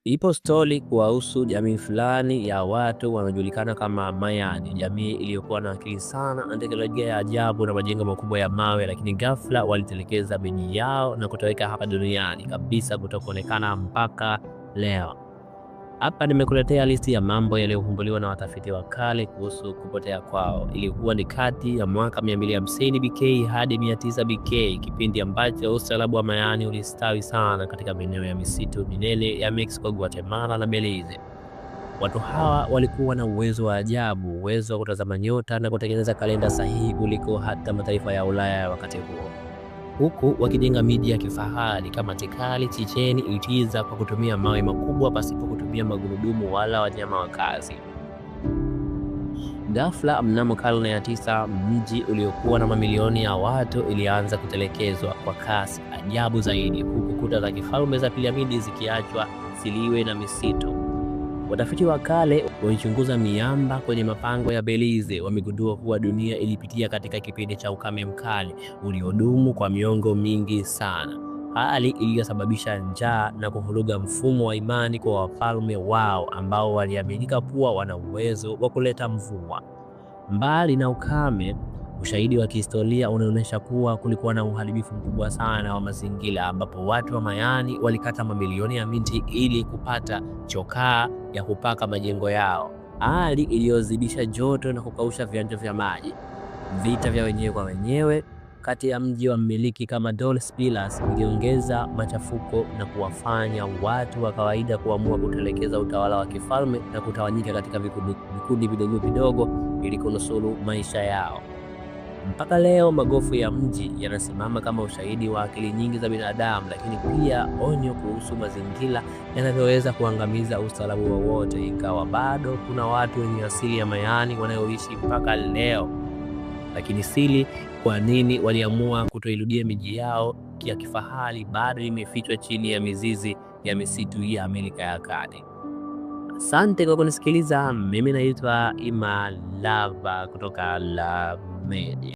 Ipo stori kuwahusu jamii fulani ya watu wanaojulikana kama Mayani, jamii iliyokuwa na akili sana na teknolojia ya ajabu na majengo makubwa ya mawe, lakini ghafla walitelekeza miji yao na kutoweka hapa duniani kabisa, kutokuonekana mpaka leo. Hapa nimekuletea listi ya mambo yaliyovumbuliwa na watafiti wa kale kuhusu kupotea kwao. Ilikuwa ni kati ya mwaka 250 BK hadi 900 BK, kipindi ambacho ustaarabu wa Mayani ulistawi sana katika maeneo ya misitu minene ya Mexico, Guatemala na Belize. Watu hawa walikuwa na uwezo wa ajabu, uwezo wa kutazama nyota na kutengeneza kalenda sahihi kuliko hata mataifa ya Ulaya ya wakati huo, huku wakijenga miji ya kifahari kama Tikal, Chichen Itza kwa kutumia mawe makubwa pasipo kutumia magurudumu wala wanyama wa kazi. Ghafla mnamo karne ya 9, mji uliokuwa na mamilioni ya watu ilianza kutelekezwa kwa kasi ajabu zaidi, huku kuta za kifalme za piramidi zikiachwa siliwe na misitu. Watafiti wa kale walichunguza miamba kwenye mapango ya Belize, wamegundua kuwa dunia ilipitia katika kipindi cha ukame mkali uliodumu kwa miongo mingi sana, hali iliyosababisha njaa na kuvuruga mfumo wa imani kwa wafalme wao ambao waliaminika kuwa wana uwezo wa kuleta mvua. Mbali na ukame, ushahidi wa kihistoria unaonyesha kuwa kulikuwa na uharibifu mkubwa sana wa mazingira, ambapo watu wa Mayani walikata mamilioni ya miti ili kupata chokaa ya kupaka majengo yao, hali iliyozidisha joto na kukausha vyanzo vya maji. Vita vya wenyewe kwa wenyewe kati ya mji wa mmiliki kama Dos Pilas viliongeza machafuko na kuwafanya watu wa kawaida kuamua kutelekeza utawala wa kifalme na kutawanyika katika vikundi vidogo vidogo ili kunusuru maisha yao. Mpaka leo magofu ya mji yanasimama kama ushahidi wa akili nyingi za binadamu, lakini pia onyo kuhusu mazingira yanavyoweza kuangamiza ustaarabu wowote, ingawa bado kuna watu wenye asili ya Mayani wanaoishi mpaka leo. Lakini siri kwa nini waliamua kutoirudia miji yao ya kifahari bado imefichwa chini ya mizizi ya misitu ya Amerika ya Kati. Asante kwa kunisikiliza. Mimi naitwa Imalava kutoka La Media.